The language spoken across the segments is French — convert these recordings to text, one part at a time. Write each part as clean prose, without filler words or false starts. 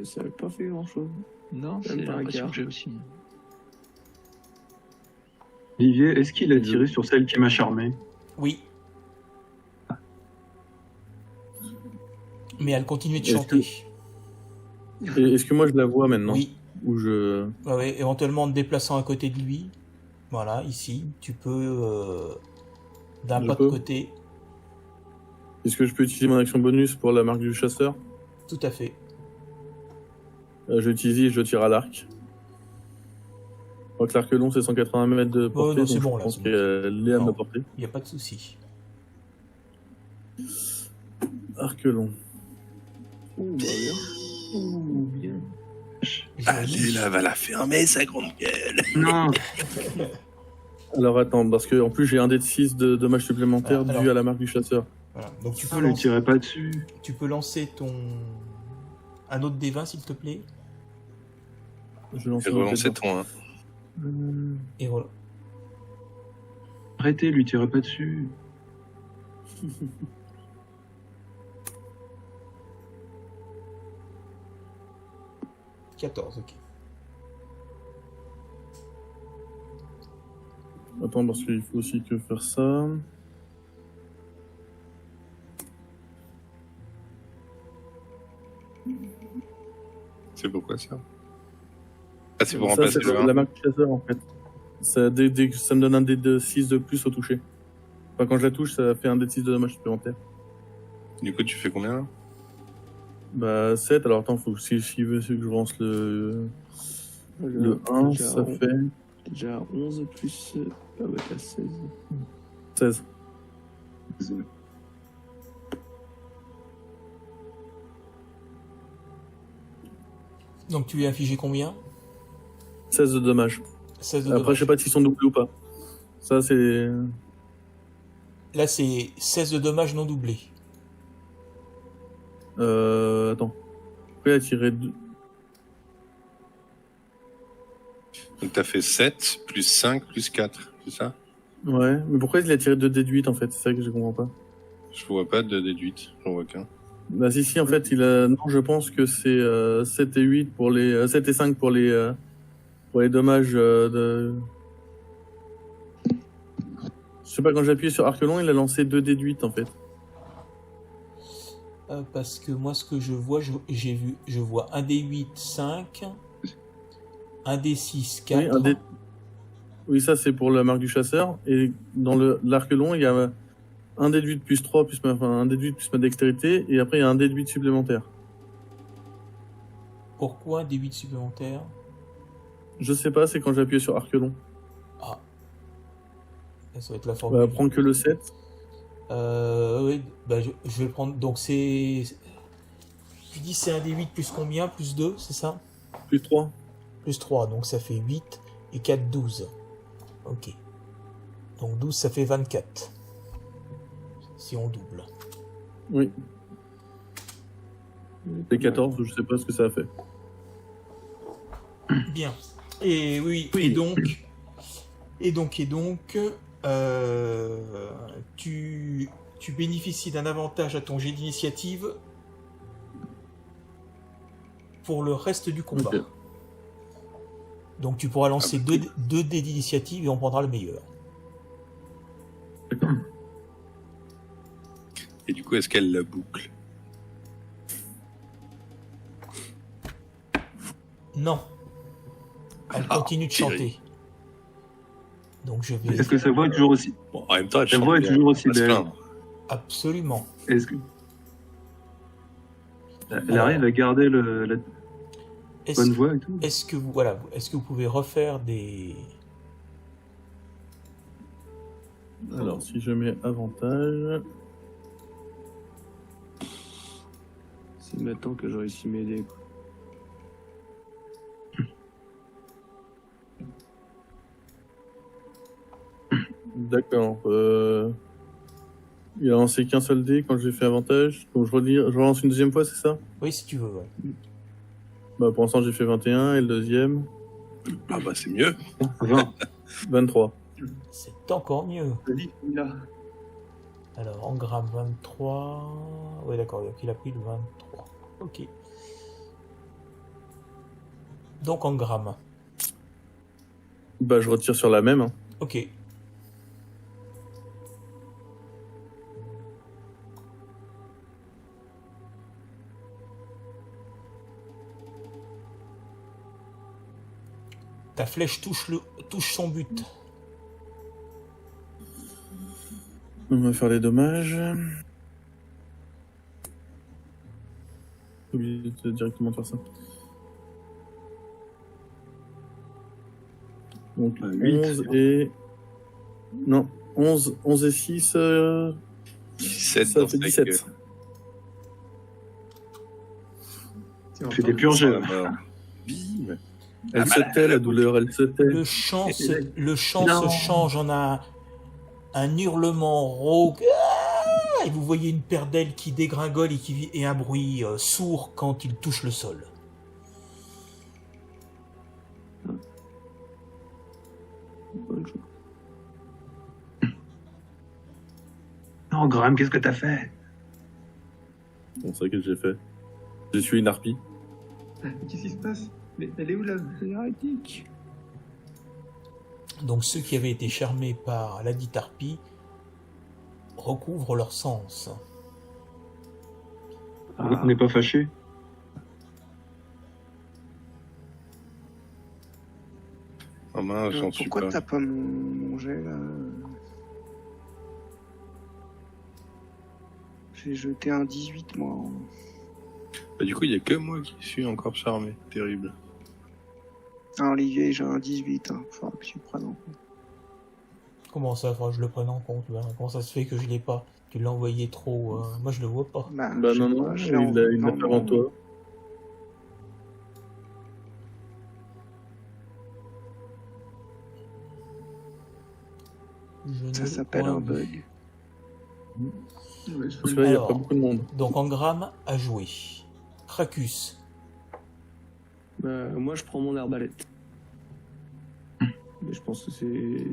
ça n'a pas fait grand-chose. Non, c'est Même pas un l'impression quart. que j'ai aussi. Olivier, est-ce qu'il a tiré sur celle qui m'a charmé? Oui. Mais elle continue de Est-ce chanter. Est-ce que moi je la vois maintenant? Oui. Ou je... Ouais, éventuellement en te déplaçant à côté de lui. Voilà, ici. Tu peux d'un Je pas de peux côté. Est-ce que je peux utiliser mon action bonus pour la marque du chasseur? Tout à fait. Je l'utilise et je tire à l'arc. Je crois que l'arc long c'est 180 mètres de portée, non, c'est donc bon, je là, pense c'est qu'elle est à Non. ma portée. Il n'y a pas de souci. Arc long. Ouh, bah bien. Ouh, bien. Allez, là, va la fermer, sa grande gueule. Non, Alors attends, parce que en plus j'ai un dé de 6 de dommages supplémentaires Ah, alors- dû à la marque du chasseur. Voilà. Donc tu peux, ne lui tirez pas dessus. tu peux lancer un autre D20 s'il te plaît. Je lance J'ai relancé ton 1. Et voilà. Arrêtez, lui tirez pas dessus. 14, ok. Attends, parce qu'il faut aussi que faire ça. C'est pourquoi ça? Ah, c'est pour Ça, remplacer c'est le 1. la marque du chasseur en fait. Ça, ça me donne un dé de 6 de plus au toucher. Enfin, quand je la touche, ça fait un dé de 6 de dommages supplémentaires. Du coup, tu fais combien là? Bah 7, alors attends, faut que si veut que je lance le 1, Déjà ça fait Déjà 11 plus... Ah bah t'as 16. 16. Donc tu lui as infligé combien? 16 de dommages. 16 de Après, dommages. je sais pas s'ils sont doublés ou pas. Ça, c'est... Là c'est 16 de dommages non doublés. Attends. Après, il a tiré 2. Donc, t'as fait 7, plus 5, plus 4, c'est ça? Ouais, mais pourquoi il a tiré 2 déduites en fait? C'est ça que je comprends pas. Je vois pas de déduite, j'en vois qu'un. Bah si, en fait, il a... Non, je pense que c'est 7 et 8 pour les... 7 et 5 pour les dommages de... Je sais pas, quand j'ai appuyé sur arc long, il a lancé 2 déduites en fait. Parce que moi ce que je vois, je vois un D8 5, un D6 4. Oui, oui, ça c'est pour la marque du chasseur. Et dans l'arc long, il y a un déduit plus 3, un déduit plus ma dextérité, et après il y a un déduit supplémentaire. Pourquoi un D8 supplémentaire? Je sais pas, c'est quand j'ai appuyé sur arc long. Ah. Ça va être la formule. Bah, prends que le 7. Oui, bah, je vais le prendre. Donc c'est... Tu dis c'est un D8 plus combien? Plus 2, c'est ça? Plus 3. Plus 3, donc ça fait 8 et 4, 12. Ok. Donc 12, ça fait 24. Si on double. Oui. C'est 14, je sais pas ce que ça a fait. Bien. Et oui, Oui. et donc, tu bénéficies d'un avantage à ton jet d'initiative pour le reste du combat. Ok. Donc tu pourras lancer 2 dés d'initiative et on prendra le meilleur. Et du coup, est-ce qu'elle la boucle? Non. Elle continue de chanter. Donc je vais... Est-ce que sa voix est toujours aussi... Bon, en même temps, elle La chante voix est bien, toujours on aussi va pas se belle. plaindre. Absolument. Est-ce que... Elle arrive à garder la Est-ce bonne voix et tout? est-ce que vous pouvez refaire des... Alors, si je mets avantage... C'est maintenant que j'ai réussi mes dés, quoi. D'accord. Il a lancé qu'un seul dé quand j'ai fait avantage. Donc je relance une deuxième fois, c'est ça? Oui, si tu veux, ouais. Bah pour l'instant j'ai fait 21 et le deuxième, Ah bah, c'est mieux. 20. 23. C'est encore mieux. Vas-y, là. Alors, en gramme 23... Ouais, d'accord, donc il a pris le 23. Ok. Donc en grammes. Bah, je retire sur la même. Hein. Ok. Ta flèche touche son but. On va faire les dommages. J'ai oublié de directement faire ça. Donc 8, 11 et... Non, 11 et 6... 17 ça dans fait sa 17. gueule. Fais des purges. Sans la mort. Bim. Elle se tait, la douleur, elle se tait. Le chant Non. se change en un hurlement rauque. Ah, et vous voyez une paire d'ailes qui dégringole et un bruit sourd quand il touche le sol. Bonne chose. Non, Graham, qu'est-ce que t'as fait? Bon, c'est ça que j'ai fait. Je suis une harpie. Qu'est-ce qui se passe? Mais elle est où la hérétique? Donc ceux qui avaient été charmés par la dite harpie recouvrent leur sens. On n'est pas fâché. Oh mince, j'en suis Pourquoi pas. t'as pas mon jet là? J'ai jeté un 18 moi. Bah, du coup, il y a que moi qui suis encore charmé. Terrible. Ah, Olivier, j'ai un 18. Hein. Faudra que tu le prennes en compte. Comment ça, faudra que je le prenne en compte là? Comment ça se fait que je l'ai pas? Tu l'as envoyé trop... Moi je le vois pas. Bah je non, sais non, pas, il je l'ai en- l'a non, fait avant non. toi. Je Ça ne s'appelle l'ai un pas vu. bug. Ouais, je Parce fais- que là, il n'y a Alors. pas beaucoup de monde. Donc en grammes à jouer. Cracus. Moi, je prends mon arbalète. Mais je pense que c'est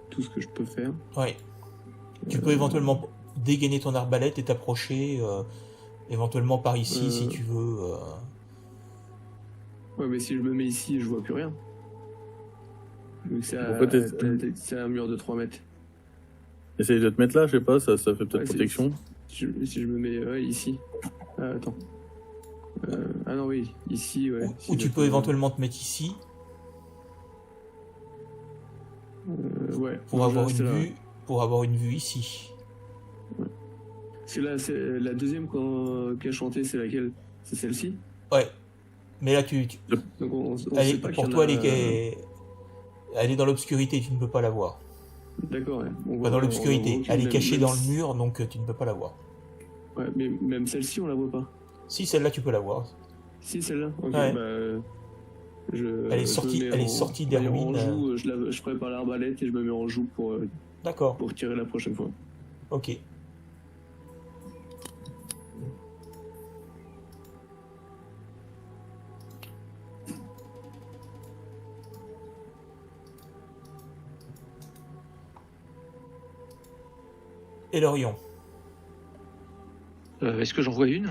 tout ce que je peux faire. Ouais. Tu peux éventuellement dégainer ton arbalète et t'approcher, éventuellement par ici si tu veux. Ouais, mais si je me mets ici, je vois plus rien. Vu que c'est un mur de 3 mètres. Essaye de te mettre là, je sais pas, ça fait peut-être Ouais, c'est- protection. Si je me mets ici. Attends. Ah non, oui, ici, ouais. Ou tu peux éventuellement te mettre ici Ouais. pour Non, avoir là, une c'est là. vue. Pour avoir une vue ici. C'est là, c'est la deuxième qu'a chanté, c'est laquelle? C'est celle-ci? Ouais. Mais là tu Donc on elle sait est- pas qu'il pour y en toi a- elle est dans l'obscurité, tu ne peux pas la voir. D'accord, ouais. On Pas voit- dans on l'obscurité, voit elle est même- cachée même dans le si- mur, donc tu ne peux pas la voir. Ouais, mais même celle-ci, on la voit pas. Si celle-là tu peux la voir. Si, celle-là. Ok, Ouais. Elle est sortie des ruines. Je prépare l'arbalète et je me mets en joue D'accord. pour tirer la prochaine fois. Ok. Et l'Orion. Est-ce que j'en vois une?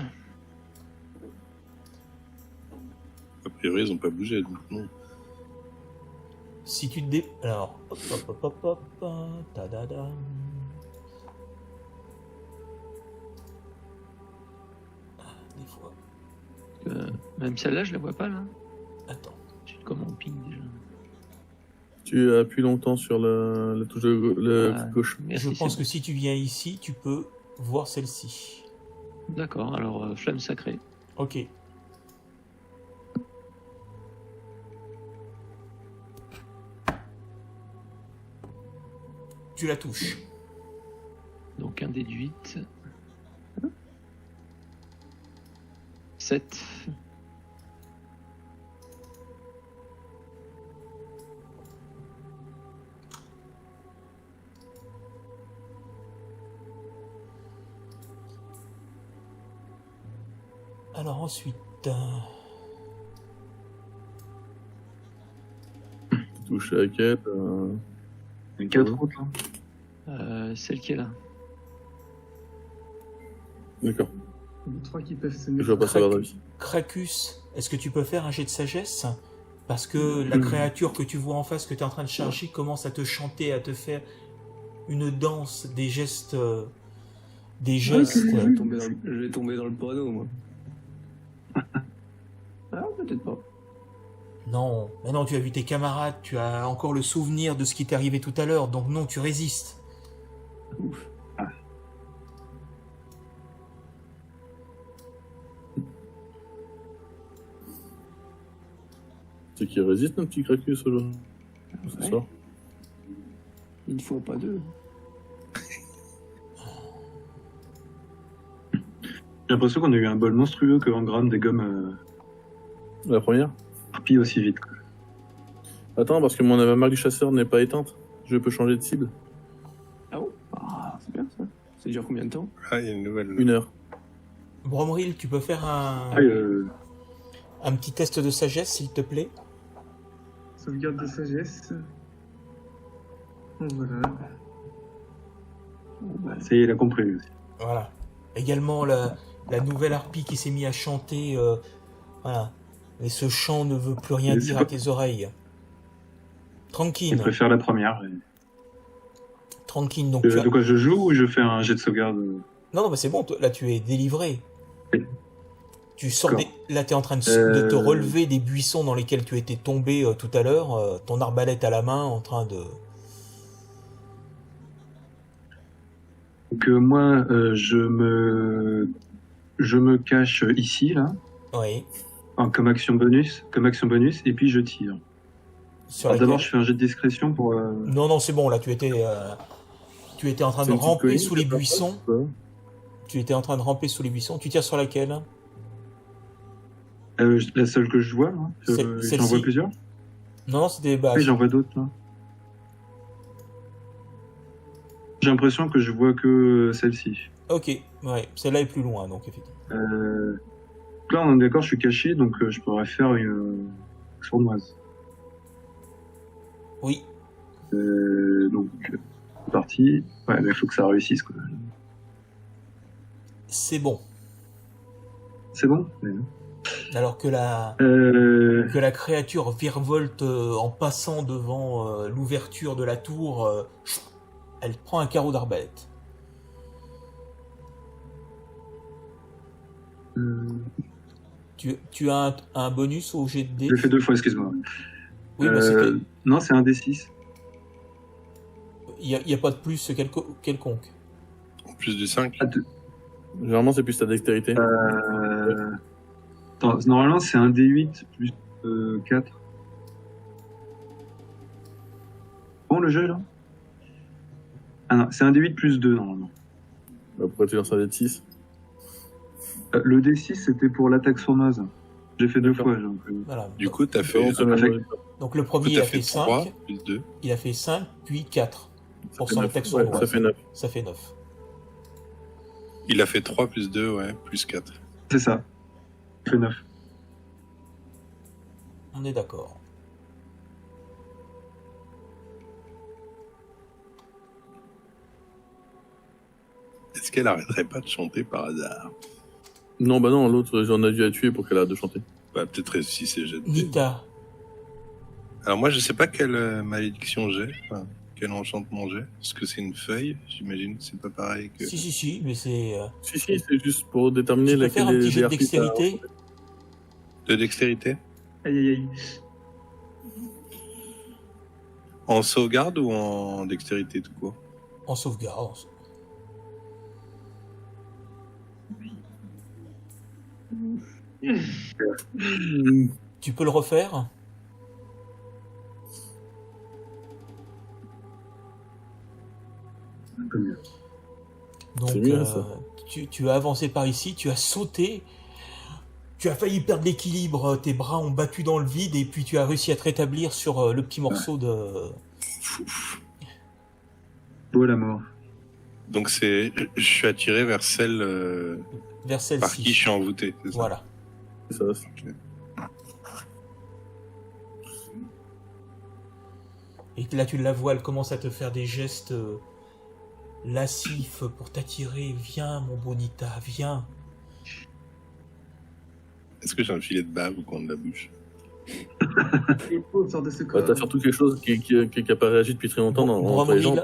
A priori, ils ont pas bougé. Donc non. Si tu te dé... Alors, hop, tadadam. Ah, des fois... Même celle-là, je la vois pas là. Attends. Comment on ping déjà? Tu appuies longtemps sur la touche de Ah, gauche. merci, Je pense c'est que si tu viens ici, tu peux voir celle-ci. bon. D'accord, alors flamme sacrée. Ok. Tu la touches. Donc un déduite. 7. Alors ensuite... Tu touches la quête. Il y a 4 autres là. Celle qui est là. D'accord. Les 3 qui peuvent se Je vois pas ça va. Cracus, est-ce que tu peux faire un jet de sagesse Parce que la créature que tu vois en face, que tu es en train de charger, commence à te chanter, à te faire une danse, des gestes... des gestes... Je vais tomber dans le panneau, moi. Ah, peut-être pas. Non, mais non, tu as vu tes camarades, tu as encore le souvenir de ce qui t'est arrivé tout à l'heure, donc non, tu résistes. Ouf. C'est qu'il résiste un petit Cracus aujourd'hui. Ce Ouais. soir. Une fois, pas deux. J'ai l'impression qu'on a eu un bol monstrueux que Engram dégomme La première. Harpie aussi vite. Quoi. Attends, parce que mon marque du chasseur n'est pas éteinte. Je peux changer de cible. Ah bon? Ah, c'est bien ça. Ça dure combien de temps? Ah, il y a une nouvelle. 1 heure. Bromril, tu peux faire un petit test de sagesse, s'il te plaît? Sauvegarde de sagesse. Voilà. Ça y est, il a compris. Aussi. Voilà. Également, la nouvelle harpie qui s'est mise à chanter, voilà. Et ce chant ne veut plus rien Mais dire c'est à pas- tes oreilles. Tranquille, Il préfère la première. tranquille. Donc, De quoi je joue ou je fais un jet de sauvegarde? Non, mais c'est bon, là tu es délivré. Oui. Tu sors D'accord. Là, tu es en train de te relever des buissons dans lesquels tu étais tombé tout à l'heure, ton arbalète à la main, en train de... Donc moi, je me cache ici, là, Oui. comme action bonus, et puis je tire. Sur Alors d'abord, laquelle- je fais un jet de discrétion pour... Non, c'est bon, là tu étais en train C'est de une petite ramper colline, sous les c'est pas buissons. ça, quoi. Tu étais en train de ramper sous les buissons. Tu tires sur laquelle? la seule que je vois, là. Celle-ci. J'en vois plusieurs. Non, c'était... Bah, Oui, j'en vois d'autres, là. J'ai l'impression que je vois que celle-ci. ok, ouais, celle-là est plus loin, donc effectivement. Donc là, on est d'accord, je suis caché, donc je pourrais faire une sournoise. Oui, Donc, c'est parti. Ouais, mais il faut que ça réussisse, quoi. c'est bon. C'est bon? Ouais. Alors que la créature virevolte en passant devant l'ouverture de la tour, elle prend un carreau d'arbalète. Tu as un bonus au jet de dés? Je l'ai fait 2 fois, excuse-moi. Oui, bah c'était... Non, c'est un D6. Il n'y a pas de plus quelconque. En plus du 5. Généralement, c'est plus ta dextérité. Attends, normalement, c'est un D8 plus 4. Bon, le jeu, là? Ah non, c'est un D8 plus 2, normalement. Bah, pourquoi tu lances un dé de 6? Le D6, c'était pour l'attaque sournoise. J'ai fait 2 D'accord. fois, donc... Voilà. Du coup, t'as fait, Ça fait- Donc le premier, il a fait 3 5, plus 2. il a fait 5, puis 4 pour ça son fait attaque 9. Ouais, sournoise. ça fait 9. Ça fait 9. Il a fait 3 plus 2, ouais, plus 4. C'est ça. J'ai fait 9. On est d'accord. Est-ce qu'elle arrêterait pas de chanter par hasard? Non, bah non, l'autre, j'en ai dû la tuer pour qu'elle arrête de chanter. Bah, peut-être réussi ses jets de dés. Nita, Alors moi, je sais pas quelle malédiction j'ai, enfin, quel enchantement j'ai. Est-ce que c'est une feuille? J'imagine que c'est pas pareil que... si, mais c'est... Si, c'est juste pour déterminer tu peux faire un petit jet de harpies t'as- dextérité? De dextérité? Aïe aïe aïe. En sauvegarde ou en dextérité tout court? En sauvegarde. Tu peux le refaire? Donc, C'est bien, ça. tu as avancé par ici, tu as sauté, tu as failli perdre l'équilibre, tes bras ont battu dans le vide et puis tu as réussi à te rétablir sur le petit morceau de... Beau la mort. Donc c'est, je suis attiré vers celle vers par qui je celle-ci. suis envoûté. C'est ça. Voilà. C'est ça. Et là, tu la vois, elle commence à te faire des gestes lascifs pour t'attirer. Viens, mon Bonita, viens. Est-ce que j'ai un filet de bave au coin de la bouche? Et oh, sort de ce Ouais, corps. t'as surtout quelque chose qui a pas réagi depuis très longtemps entre les gens.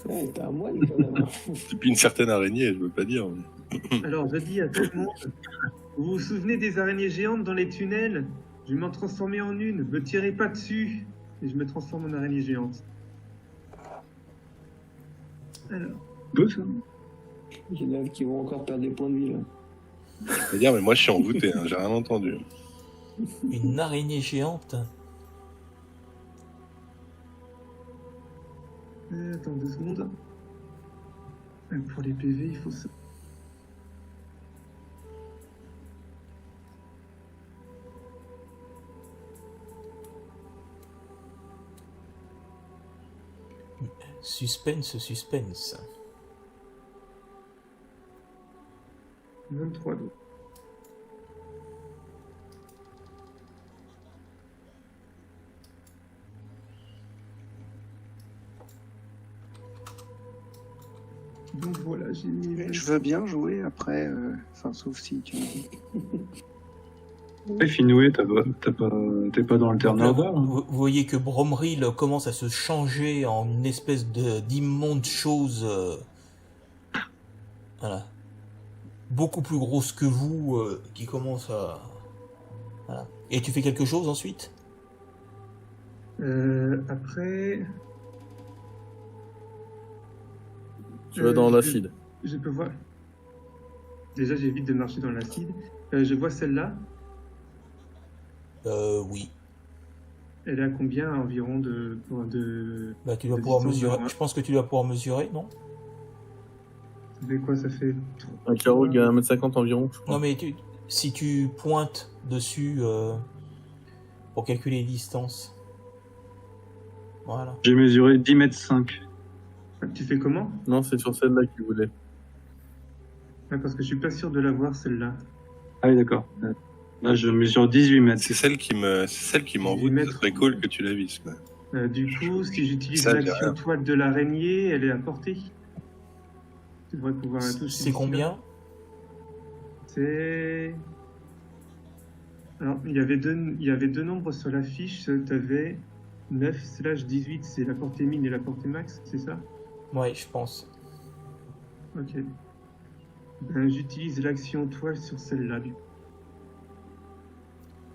Ouais, t'as un moine quand même. Depuis une certaine araignée, je veux pas dire. Mais... Alors, je dis à tout le monde, vous vous souvenez des araignées géantes dans les tunnels? Je vais m'en transformer en une, me tirez pas dessus. Et je me transforme en araignée géante. Alors, Beau, ça. Il y en a qui vont encore perdre des points de vie là. Je veux dire, mais moi je suis envoûté, hein, j'ai rien entendu. Une araignée géante. attends 2 secondes. Pour les PV, il faut ça. Suspense, suspense. 23 d'eau. Donc voilà, j'ai mis... Je veux bien jouer après, enfin sauf si tu me dis. Et Finwë, t'es pas dans le Terre Nova. Vous voyez que Bromril commence à se changer en une espèce d'immonde chose. Voilà. Beaucoup plus grosse que vous, qui commence à... Voilà. Et tu fais quelque chose ensuite? Après... Tu vas dans l'acide. Je peux voir... Déjà, j'évite de marcher dans l'acide. Je vois celle-là. Oui. Elle est à combien environ de Bah, tu dois de pouvoir distance de mesurer. moi? Je pense que tu dois pouvoir mesurer, non? Ça fait quoi? Ça fait... Un carreau qui a 1m50 environ, je crois. Non, mais si tu pointes dessus pour calculer les distances. Voilà. J'ai mesuré 10,5 m. Tu fais comment? Non, c'est sur celle-là qu'il voulait. Ouais, parce que je suis pas sûr de la voir, celle-là. Ah oui, d'accord. Là, je mesure 18 mètres. C'est celle qui m'envoûte, mètres. ce serait cool que tu la vises. Quoi. Du coup, si j'utilise Ça, j'ai l'action rien. toile de l'araignée, elle est à portée. Tu devrais pouvoir la toucher. C'est combien? C'est... Alors, il y avait deux nombres sur la fiche. Tu avais 9/18, c'est la portée min et la portée max, c'est ça? Ouais, je pense. Ok. Ben, j'utilise l'action toile sur celle-là, du coup.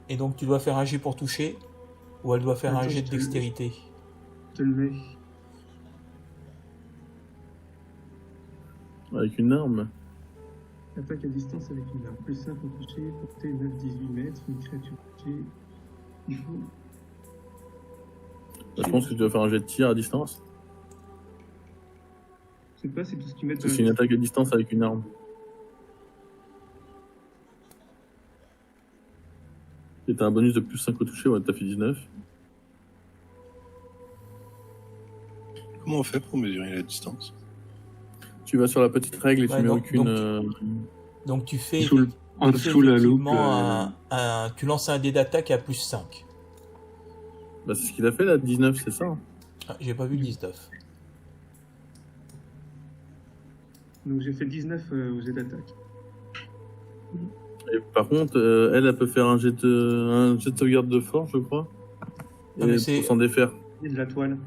Et donc tu dois faire un jet pour toucher, ou elle doit faire un Attends, jet de je te- dextérité. Je te le mets. Avec une arme. Attaque à distance avec une arme. Plus 5 pour toucher, portée 9-18 mètres, une créature touchée. Il faut... Je pense que tu dois faire un jet de tir à distance. Je sais pas, c'est tout ce qu'ils mettent dans C'est une attaque à distance avec une arme. Et t'as un bonus de plus 5 au toucher, ouais, t'as fait 19. Comment on fait pour mesurer la distance? Tu vas sur la petite règle et tu Ouais, mets donc- aucune... Donc tu fais, En tu fais dessous la loupe. effectivement tu lances un dé d'attaque à plus 5. Bah, c'est ce qu'il a fait là, 19, c'est ça hein. Ah, j'ai pas vu le 19. Donc j'ai fait 19 au jet d'attaque. Et par contre, elle peut faire un jet de sauvegarde de force, je crois. Non, mais Et c'est- pour s'en défaire. Et de la toile.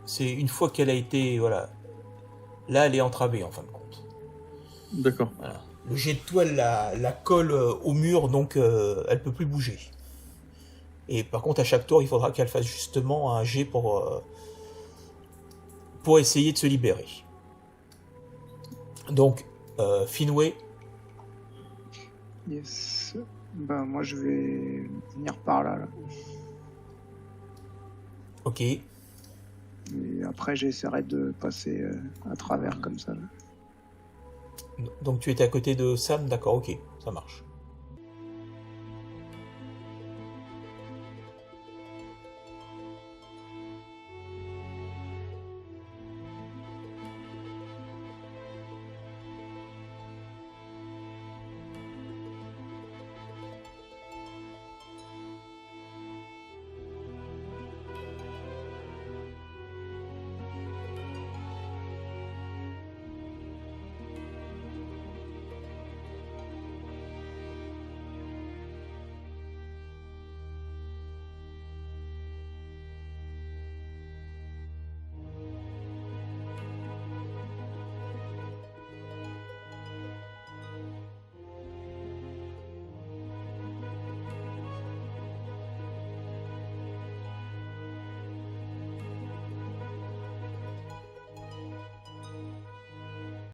C'est une fois qu'elle a été... Voilà. Là, elle est entravée en fin de compte. D'accord. Voilà. Le jet de toile la colle au mur, donc elle peut plus bouger. Et par contre, à chaque tour, il faudra qu'elle fasse justement un jet pour essayer de se libérer. Donc, Finwë, Yes. Ben moi je vais venir par là. ok. Et après j'essaierai de passer à travers comme ça. Là. Donc tu étais à côté de Sam, d'accord, ok, ça marche.